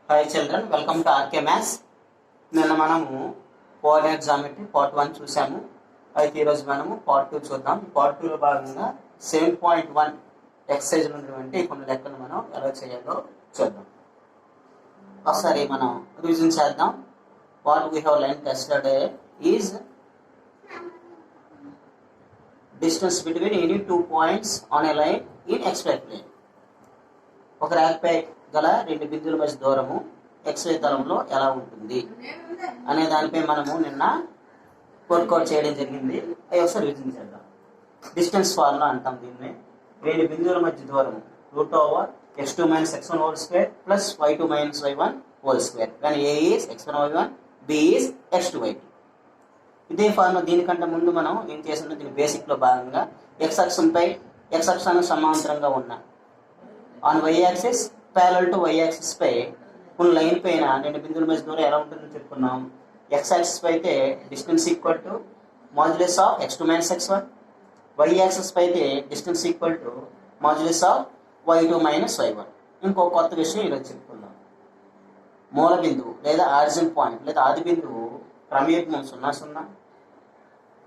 Hi children, welcome to RK maths. నిన్న మనము coordinate geometry part 1 చూసాము. అయితే ఈరోజు మనము పార్ట్ 2 చూద్దాం. పార్ట్ 2లో భాగంగా 7.1 ఎక్సర్సైజ్ ఉన్నటువంటి కొన్ని లెక్కలు మనం ఎలా చేయాలో చూద్దాం. ఒకసారి మనం రివిజన్ చేద్దాం. What we have learned yesterday is distance between any 2 points on a line in xy plane. ఒక రేఖపై గల రెండు బిందువుల మధ్య దూరము XY తలంలో ఎలా ఉంటుంది అనే దానిపై మనము నిన్న వర్కౌట్ చేయడం జరిగింది. అవి ఒకసారి రివిజన్ చేద్దాం. డిస్టెన్స్ ఫార్ములా అంటాం దీన్ని. రెండు బిందువుల మధ్య దూరము √(x2 - x1) whole square plus y2 - y1 whole square. కానీ a is x1 y1, b is x2 y2. ఇదే ఫార్ములా. దీనికంటే ముందు మనం ఏం చేసిందో దీని బేసిక్లో భాగంగా x అక్షానికి సమాంతరంగా ఉన్న on y axis parallel to y axis పై ఉన్న లైన్ పైన రెండు బిందువుల మధ్య దూరం ఎలా ఉంటుందో చెప్పుకున్నాం. x యాక్సిస్ పై అయితే distance equal to modulus of x2 - x1, y axis పై అయితే distance equal to modulus of y2 - y1. ఇంకో కొత్త విషయం ఈరోజు చెప్పుకుందాం. మూల బిందువు లేదా ఆరిజిన్ పాయింట్ లేదా ఆది బిందువు ప్రమేయకం 0 0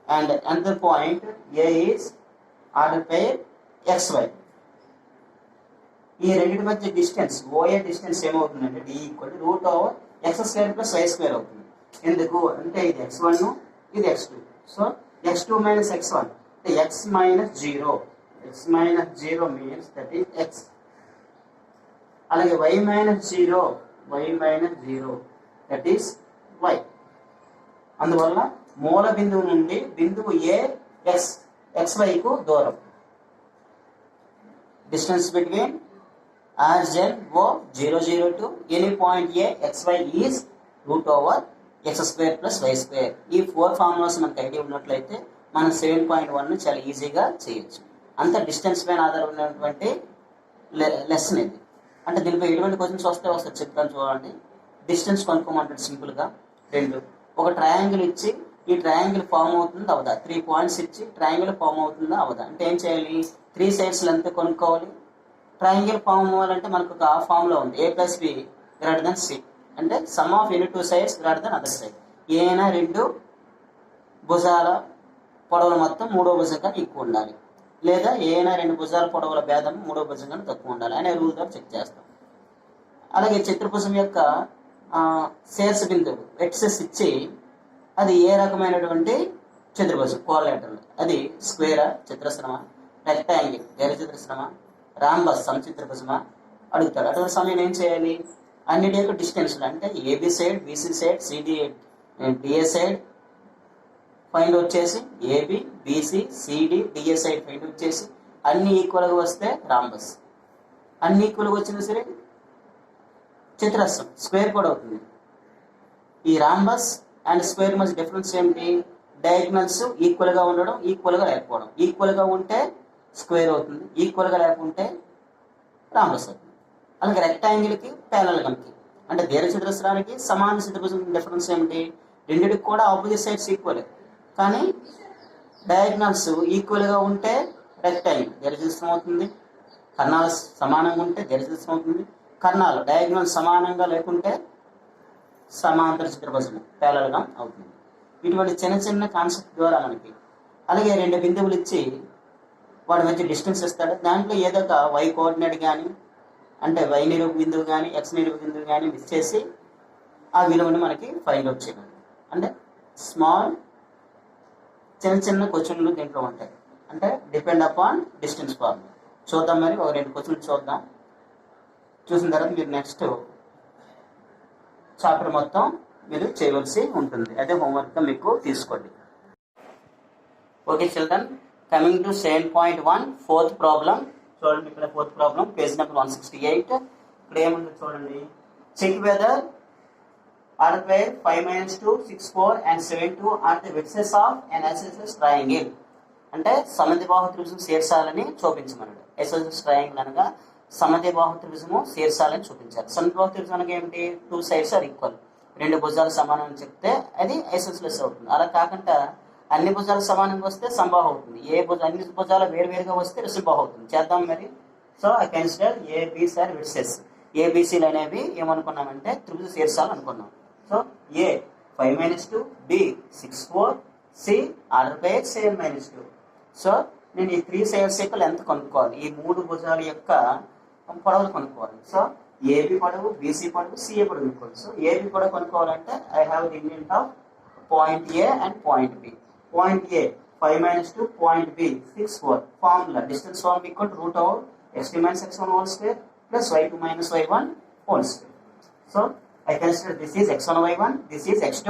and another point a is order pair xy. ఈ రెండింటి మధ్య డిస్టెన్స్ ఓఏ డిస్టెన్స్ ఏమవుతుందంటే d √(x2 + y2) అవుతుంది. ఎందుకు అంటే ఇది x1 ఇది x2. సో x2 - x1 అంటే x - 0. x - 0 means that is x. అలాగే y - 0 దట్ ఈస్ y. అందువల్ల మూల బిందువు నుండి బిందువు ఏ xy కు దూరం. Distance between origin O 0 0 to any point A xy is √(x2 + y2). ఈ 4 ఫార్ములాస్ మనకు ఐడియా ఉన్నట్లయితే మనం 7.1 చాలా ఈజీగా చేయొచ్చు. అంత డిస్టెన్స్ పైన ఆధారపడినటువంటి లెసన్ ఇది. అంటే దీనిపై ఎటువంటి క్వశ్చన్స్ వస్తాయి చెప్తాను చూడండి. డిస్టెన్స్ కనుక్కోమంటాడు సింపుల్గా. ఒక ట్రయాంగిల్ ఇచ్చి ఈ ట్రయాంగిల్ ఫామ్ అవుతుంది అవదా, 3 పాయింట్స్ ఇచ్చి ట్రయాంగిల్ ఫామ్ అవుతుందా అవదా అంటే ఏం చేయాలి? 3 సైడ్స్ ఎంత కొనుక్కోవాలి. ట్రయాంగిల్ ఫామ్ అవ్వాలంటే మనకు ఒక ఫార్ములా ఉంది, a + b > c. అంటే sum of any 2 sides > other side. ఏ అయినా 2 భుజాల పొడవుల మొత్తం మూడో భుజం కన్నా ఎక్కువ ఉండాలి, లేదా ఏ అయినా 2 భుజాల పొడవుల భేదం మూడో భుజం కన్నా తక్కువ ఉండాలి అనే రూల్ ద్వారా చెక్ చేస్తాం. అలాగే చతుర్భుజం యొక్క శీర్ష బిందువు వెట్సెస్ ఇచ్చి అది ఏ రకమైనటువంటి చతుర్భుజం కోలాటరల్, అది స్క్వేరా చతురస్రమా, రెక్టాంగిల్ దీర్ఘచతురస్రమా, రాంబస్ సమచతుర్భుజమా అడుగుతాడు. అటువంటి సమయం ఏం చేయాలి? అన్నిటి యొక్క డిస్టెన్స్లు అంటే AB side, BC side, DA side find out చేసి AB, BC, CD, DA side find out చేసి అన్ని ఈక్వల్గా వస్తే రాంబస్, అన్ని ఈక్వల్గా వచ్చినా సరే చతురస్రం స్క్వేర్ కూడా అవుతుంది. ఈ రాంబస్ అండ్ స్క్వేర్ మధ్య డిఫరెన్స్ ఏమిటి? డయాగ్నల్స్ ఈక్వల్గా ఉండడం, ఈక్వల్గా లేకపోవడం. ఈక్వల్గా ఉంటే స్క్వేర్ అవుతుంది, ఈక్వల్గా లేకుంటే రాంబస్ అవుతుంది. అలాగే రెక్టాంగిల్కి ప్యారలల్గంకి అంటే దీర్ఘచతురస్రానికి సమాన చతుర్భుజం డిఫరెన్స్ ఏమిటి? రెండిటికి కూడా ఆపోజిట్ సైడ్స్ ఈక్వల్, కానీ డయాగ్నల్స్ ఈక్వల్గా ఉంటే రెక్టాంగిల్ దీర్ఘచతురస్రం అవుతుంది, కర్ణాలు సమానంగా ఉంటే దీర్ఘచతురస్రం అవుతుంది, కర్ణాలు డయాగ్నల్ సమానంగా లేకుంటే సమాంతర చతుర్భుజం ప్యారలల్గం అవుతుంది. ఇటువంటి చిన్న చిన్న కాన్సెప్ట్ ద్వారా మనకి. అలాగే 2 బిందువులు ఇచ్చి వాటి మధ్య డిస్టెన్స్ ఇస్తాడు. దాంట్లో ఏదో ఒక y కోఆర్డినేట్ కానీ అంటే y నిరూప బిందువు కానీ x నిరూప బిందువు కానీ మిస్ చేసి ఆ విలువను మనకి ఫైండ్ అవుట్ చేయాలి. అంటే స్మాల్ చిన్న క్వశ్చన్లు దీంట్లో ఉంటాయి. అంటే డిపెండ్ అపాన్ డిస్టెన్స్ ఫార్ములా. చూద్దాం మరి ఒక 2 క్వశ్చన్లు చూద్దాం. చూసిన తర్వాత మీరు నెక్స్ట్ చాప్టర్ మొత్తం మీరు చేయవలసి ఉంటుంది. అదే హోంవర్క్గా మీకు తీసుకోండి. Okay children, coming to 7.1 4th problem. చూడండి ఇక్కడ 4th ప్రాబ్లం పేజ్ నెంబర్ 168. ఇక్కడ ఏముందో చూడండి. Check whether order pair 5 - 2 6 4 and 7 2 are the vertices of an isosceles triangle. అంటే సమద్విబాహు త్రిభుజం శీర్షాలని చూపించమన్నాడు. ఐసోసెలస్ ట్రయాంగిల్ అనగా సమద్విబాహు త్రిభుజము శీర్షాలని చూపించాలి. సమద్విబాహు త్రిభుజం అనగా ఏమిటి? 2 సైడ్స్ ఆర్ ఈక్వల్, 2 భుజాలు సమానం అని చెప్తే అది ఐసోసెలస్ అవుతుంది. అలా కాకుండా అన్ని భుజాలు సమానంగా వస్తే సంబాహు అవుతుంది. అన్ని భుజాలు వేరువేరుగా వస్తే ఋషిబాహు అవుతుంది. చేద్దాం మరి. So I consider A B సార్ వెర్సెస్ ఏబిసిలు అనేవి ఏమనుకున్నామంటే త్రిభుజ శీర్షాలు అనుకున్నాం. So A 5 - 2, B 6 4, C order pair 7 - 2. So నేను ఈ 3 సైడ్స్ యొక్క లెంత్ కనుక్కోవాలి, ఈ 3 భుజాల యొక్క పొడవులు కనుక్కోవాలి. సో ఏబి పొడవు, బీసీ పొడవు, సిఏ పొడవు కనుక్కోవాలి. సో ఏబి పొడవు కనుక్కోవాలంటే I have the Indian of point A and point B. Point A 5 - 2, point B 6 4. Formula distance form equal root over x2 - x1 whole square plus y2 - y1 whole square. So I consider this is x1 y1, this is x2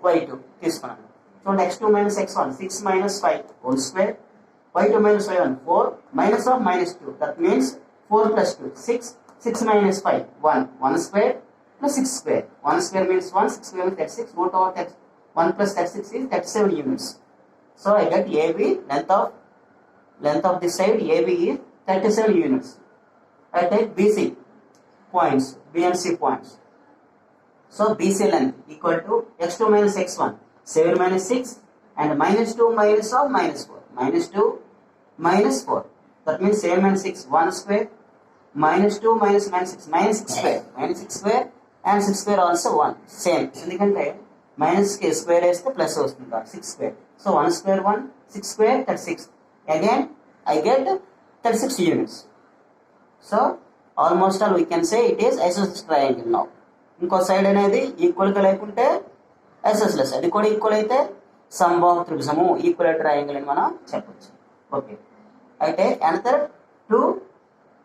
y2 తీసుకున్నాను. చూడండి x2 - x1 6 - 5 whole square, y2 - y1 4 minus of -2, that means 4 plus 2 6, 6 minus 5 1, 1 square plus 6 square, 1 square means 1, 6 square means 36, root over 1 plus 36 is 37 units. So I get AB, length of this side AB is 37 units. I take BC points, B and C points. So BC length equal to x2 - x1 7 - 6 and -2 minus of -4, -2 - 4, that means 7 - 6 1 square, -2 - -6 -6 square, -6 square and 6 square also 1 same, ఎందుకంటే minus కి square వేస్తే plus వస్తుంది 6 square. So 1 square 1, 6 square 36. Again I get 36 units. So almost all we can say it is isosceles triangle now. ఇంకో side అనేది ఈక్వల్గా లేకుంటే isosceles, అది కూడా ఈక్వల్ అయితే సంబాహు త్రిభుజము, ఈక్వల్ ట్రయాంగిల్ అని మనం చెప్పచ్చు. ఓకే, అయితే another 2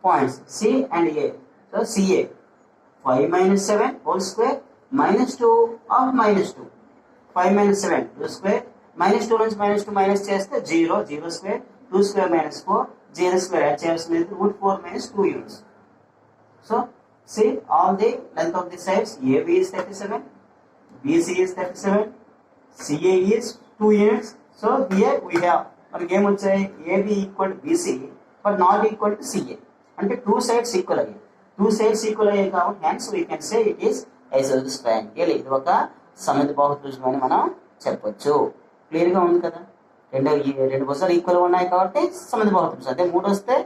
points C and A. So CA 5 - 7 whole square -2 of -2, 5 - 7 2 square, -2 నుంచి -2 మైనస్ చేస్తే 0, 0 square, 2 square -4, 0 square యాడ్ చేయాల్సింది √4 - 2 units. So see all the length of the sides, AB is 37, BC is 37, CA is 2 units. So here we have మనకి ఏమొచ్చాయి, AB equal to BC but not equal to CA, అంటే 2 sides equal అయ్యాయి. 2 sides equal అయ్యాయి కాబట్టి hence we can say it is isosceles triangle. ఇది ఒక సమద్విబాహు త్రిభుజం అని మనం చెప్పొచ్చు. క్లియర్ గా ఉంది కదా, రెండు భుజాలు ఈక్వల్ ఉన్నాయి కాబట్టి సమద్విబాహు త్రిభుజం. అదే 3 వస్తే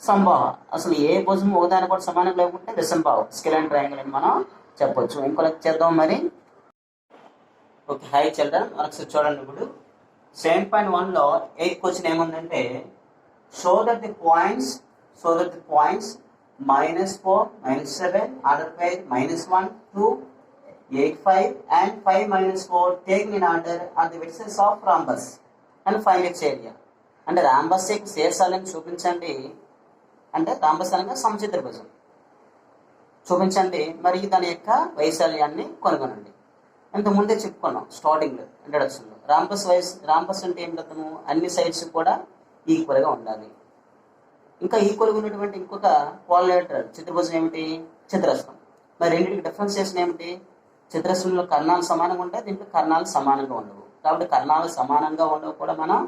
సంబాహ, అసలు ఏ భుజం ఒకదాని కూడా సమానంగా లేకుంటే విషంబాహు, స్కెలెన్ ట్రయాంగిల్ అని మనం చెప్పొచ్చు. ఇంకో లెక్క చేద్దాం మరి. ఓకే, హాయ్ చిల్డ్రన్, మనకు చూడండి ఇప్పుడు 7.1లో 8th క్వశ్చన్ ఏముందంటే show that the points -4 -7 order by -1 2 8 5 and 5 - 4 taken in order are the vertices of rhombus and find its area. అంటే రాంబస్ యొక్క శీర్షాలను చూపించండి, అంటే రాంబస్ అనగా సమచతుర్భుజం చూపించండి, మరియు దాని యొక్క వైశాల్యాన్ని కనుగొనండి. ఇంత ముందే చెప్పుకున్నాం స్టార్టింగ్లో ఇంట్రడక్షన్లో. రాంబస్ అంటే ఏం అర్థము, అన్ని సైడ్స్ కూడా ఈక్వల్గా ఉండాలి. ఇంకా ఈక్వల్గా ఉన్నటువంటి ఇంకొక క్వాలిలేటరల్ చతుర్భుజం ఏమిటి, చతురస్రం. మరి రెండింటికి డిఫరెన్సియేషన్ ఏమిటి, చతురస్రంలో కర్ణాలు సమానంగా ఉంటాయి, దీంట్లో కర్ణాలు సమానంగా ఉండవు. కాబట్టి కర్ణాలు సమానంగా ఉండవు కూడా మనం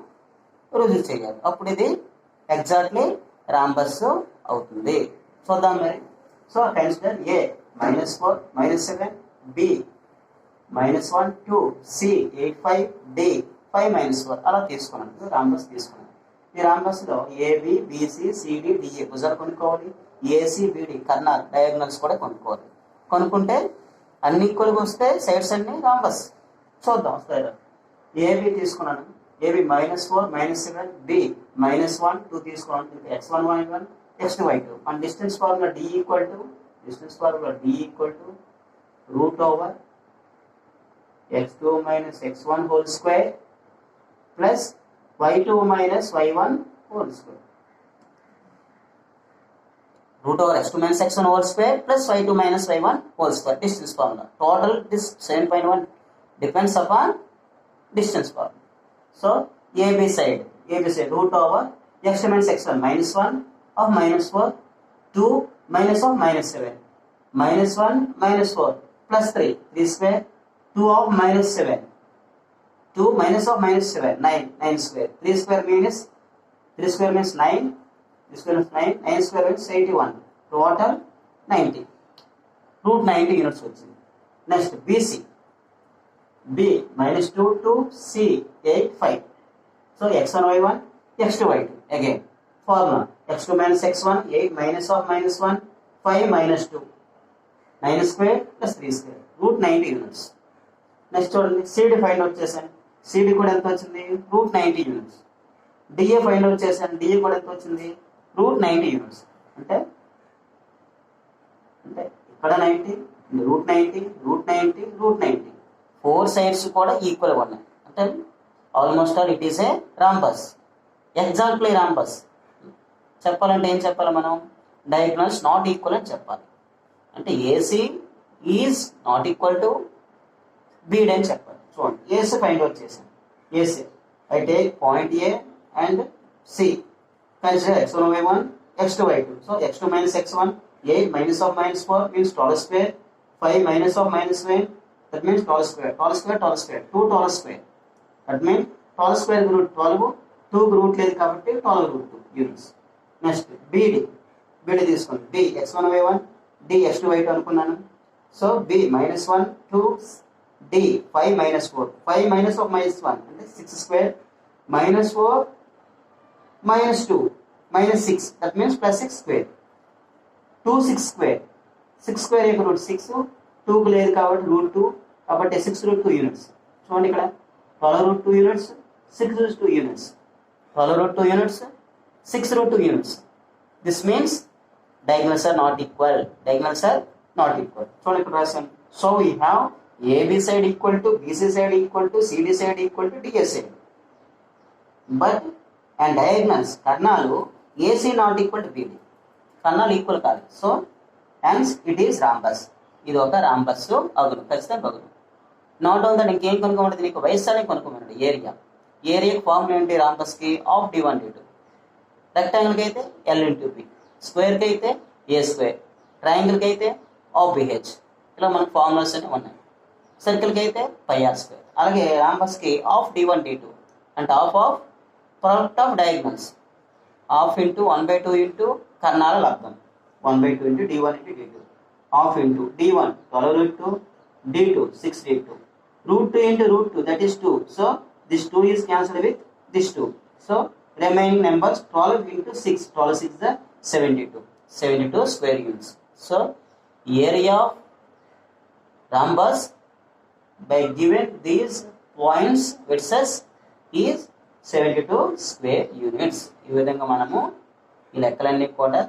రుజువు చేయాలి, అప్పుడు ఇది ఎగ్జాక్ట్లీ రాంబస్ అవుతుంది. చూద్దాం మరి. So consider A -4 -7, B -1 2, C 8 5, D 5 - 4 అలా తీసుకున్నాను. ఇది రాంబస్ తీసుకున్నాను. ఈ రాంబస్ లో AB BC CD DA భుజాలు కొనుక్కోవాలి, AC BD కర్ణాలు డయాగ్నల్స్ కూడా కొనుక్కోవాలి. కొనుక్కుంటే అన్ని ఈక్వల్గా వస్తే సైడ్స్ అన్ని రాంబస్. చూద్దాం వస్తాయి. AB తీసుకున్నాను, AB -4 -7, B -1 2 తీసుకున్నాను, x1 y1 x2 y2. మన distance formula D equal to √over x2 - x1 whole square plus y2 - y1 whole square. √over x2 - x1 whole square plus y2 - y1 whole square. Distance formula. Total this 7.1 depends upon distance formula. So AB side √over x2 - x1 -1 of -4 2 minus of -7 -1 -4 plus 3 3 square 2 of -7 2 minus of -7 9 square 3 square means 9 3 square means 9 9 square means 81 total 90 √90 units వచ్చింది. Next BC B -2 2 C 8 5. So x1 y1 x2 y2 again formula x2 - x1 8 minus of -1 5 minus 2 9 square plus 3 square root 90 units. Next చూడండి CD find out చేశాను, CD కూడా ఎంత వచ్చింది root 90 units. DA find out చేశాను, DA కూడా ఎంత వచ్చింది root 90 units. అంటే అంటే ఇక్కడ 90 రూట్ 90 రూట్ 90 రూట్ 90 4 సైడ్స్ కూడా ఈక్వల్ ఉన్నాయి. అంటే almost all it is a rhombus, exactly rhombus. చెప్పాలంటే ఏం చెప్పాలి మనం, డయాగ్నల్స్ నాట్ ఈక్వల్ అని చెప్పాలి. అంటే AC is not equal to BD అని చెప్పాలి. చూడండి ఏసీ ఫైండ్ అవుట్ చేశాను, AC I take point A and C, consider x1 y1 x2 y2. So x2 minus x1 8 minus of minus 4 means 12 square, 5 minus of minus 1 that means 12 square, 12 square 12 square 2 12 square that means 12 square root 12, 2 root లేదు కాబట్టి 12 root 2 units. Next బీడి తీసుకోండి, D x1 y1 D x2 y2 అనుకున్నాను. So B -1 2 D 5 minus 4 5 minus of minus 1 అంటే 6 square minus 4 minus 2 minus 6 that means plus 6 square 2 6 square 6 square యొక్క route 6 2 కు లేదు కాబట్టి route 2 కాబట్టి 6 root 2 యూనిట్స్. చూడండి ఇక్కడ 12 root 2 units 6 root 2 units 12 root 2 units 6 root 2 units. This means diagonals are not equal, diagonals are not equal. చూడండి ఇక్కడ రాసాం. So we have AB side equal to BC side equal to CD side equal to DS side, but and diagonals కర్ణాలు AC not equal to BD, కర్ణాలు equal కాదు. So hence it is rhombus, ఇది ఒక rhombus అగును, ఖచ్చితంగా అగును. Not own that ఇంకేం కొనుక్కోమంటే నీకు వైశాల్యం కొనుక్కోమన్నాడు, ఏరియాకి ఫార్ములా ఏంటి రాంబస్కి ఆఫ్ D1 D2, రెక్టాంగిల్కి అయితే L ఇంటూ బి, స్క్వేర్కి అయితే ఏ స్క్వేర్, ట్రయాంగిల్కి అయితే ఆఫ్ బిహెచ్. ఇలా మనకు ఫార్ములాస్ అన్నీ ఉన్నాయి. సర్కిల్కి అయితే πr స్క్వేర్. అలాగే రాంబస్కి ఆఫ్ D1 D2 అంటే of product of diagonals, of into 1/2 into కర్ణాల లబ్ధం 1/2 into D1 into D2, of into D1 12 root 2 D2 6 D2 root 2 into root 2 that is 2. So this 2 is cancelled with this 2. So remaining numbers 12 into 6, 12 6 is 72 square units. So area of rhombus by given these points versus is 72 square units. ఈ విధంగా మనము ఈ లెక్కలన్నీ కూడా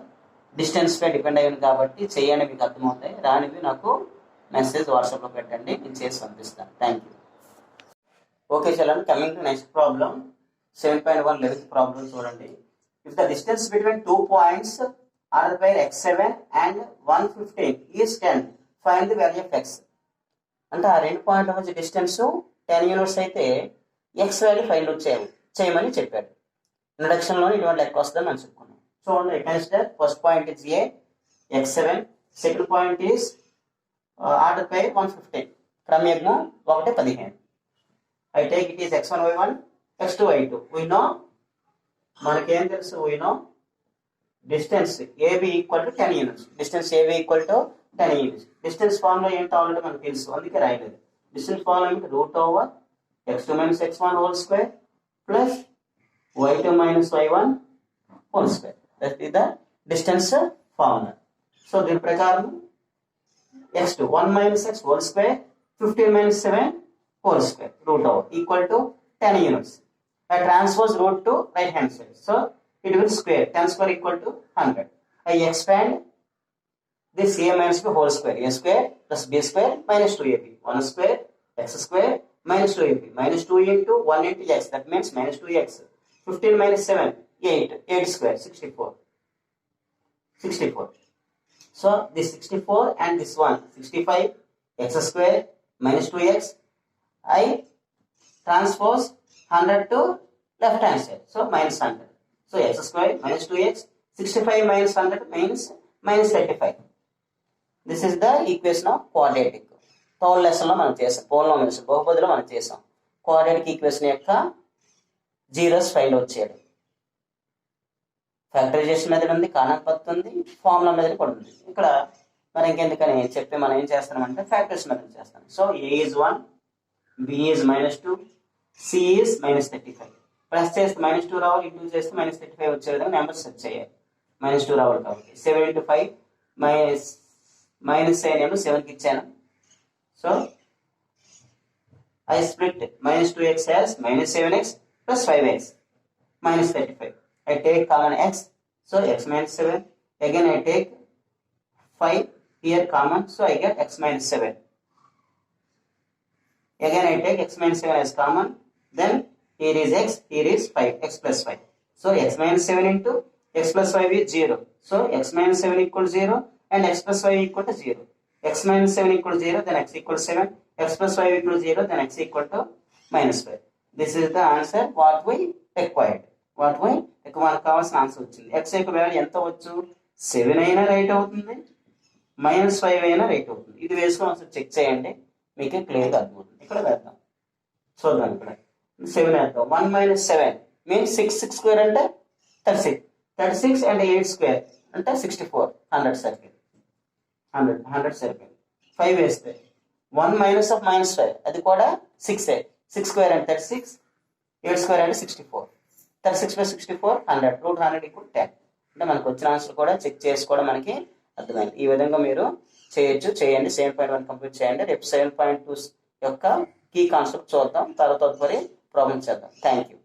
distance పై depend అయ్యింది కాబట్టి చేయండి, మీకు అర్థమవుతాయి. రానివి నాకు మెసేజ్ వాట్సాప్లో పెట్టండి, నేను చేసి పంపిస్తాను. Thank you. ఓకే చలండి, coming to next problem 7.1 11th problem చూడండి. If the distance between 2 points are by x7 and 115 is 10, find the value of x. అంటే ఆ రెండు పాయింట్ల మధ్య డిస్టెన్స్ 10 యూనిట్స్ అయితే ఎక్స్ వాల్యూ ఫైండ్ అవుట్ చేయమని చెప్పాడు. ఇంట్రడక్షన్లో ఇటువంటి లెక్క వస్తుందని మనం చెప్పుకున్నాం. చూడండి consider first point is a x7, second point is order by 115, క్రమయుగ్మం 1:15. I take it is x1 y1 x2 y2. We know మనకేం తెలుసు, we know distance AB equal to 10 units. Distance AB equal to 10 units. Distance formula ఏంటో already మనకు తెలుసు, అందుకే రాయలేదు. Distance formula ఏంటి, route over x2 minus x1 whole square plus y2 minus y1 whole square. That is the distance formula. So దీని ప్రకారం x2 1 minus x whole square 15 minus 7 whole square root over equal to 10 units. I transpose root to right hand side, so it will square 10 square equal to 100. I expand this a minus b whole square, a square plus b square minus 2ab, 1 square x square minus 2ab, minus 2 into 1 into x, that means minus 2x. 15 minus 7 8 square 64. So this 64 and this one 65, x square minus 2x. I transpose 100 to left hand side, so minus 100. So x square minus 2x, 65 minus 100 means minus 35. This is the equation of quadratic. Third లెసన్లో మనం చేసాం, polynomials బహుపదిలో మనం చేసాం. Quadratic equation యొక్క zeros find out చేయడం. Factorisation method ఉంది, కానన్ పద్ధతి ఉంది, ఫార్ములా మెథడ్ కూడా ఉంది. ఇక్కడ మరి ఇంకెందుకని చెప్పి మనం ఏం చేస్తామంటే ఫ్యాక్టరైజేషన్ మెథడ్ చేస్తాం. So A is 1, B is -2, C is -35. Plus చేస్తే -2 రావాలి, ఇంటూ చేస్తే -35 వచ్చే విధంగా నెంబర్స్ సెట్ చేయాలి. -2 రావాలి కాబట్టి 7 into 5 మైనస్ సైన్ ఏమో 7కి ఇచ్చాను. So I split minus 2x as minus 7x plus 5x minus 35. I take common x, so x minus 7. Again I take 5 here common, so I get x minus 7. Again I take x minus 7 as common, then here is x, here is 5, x plus 5. So x minus 7 into x plus 5 is 0. So x minus 7 equals 0 and x plus 5 equal to 0. X minus 7 equals 0, then x equals 7. X plus 5 equals 0, then x equal to minus 5. This is the answer what we required. మనకు కావాల్సిన answer వచ్చింది. x యొక్క value ఎంత అవ్వచ్చు? 7 అయినా right అవుతుంది, -5 అయినా right అవుతుంది. ఇది వేసుకొని ఒకసారి చెక్ చేయండి, మీకు క్లియర్గా అర్థమవుతుంది. ఇక్కడ వేద్దాం, చూద్దాం. ఇక్కడ 7 వేద్దాం. 1 minus 7 మీన్స్ 6 స్క్వేర్ అంటే 36 and 8 స్క్వేర్ అంటే 64. 100 సరిపోయింది. 100 సరిపోయింది. 5 వేస్తే 1 minus of -5 అది కూడా 6. 6 స్క్వేర్ అంటే 36, 8 స్క్వేర్ అంటే 64. 36 + 64 100. √100 = 10. అంటే మనకు వచ్చిన ఆన్సర్ కూడా చెక్ చేసుకోవడం మనకి అర్థమైంది. ఈ విధంగా మీరు చేయండి. 7.1 కంప్లీట్ చేయండి. రేపు 7.2 యొక్క కీ కాన్సెప్ట్ చూద్దాం. తదుపరి ప్రాబ్లం చేద్దాం. Thank you.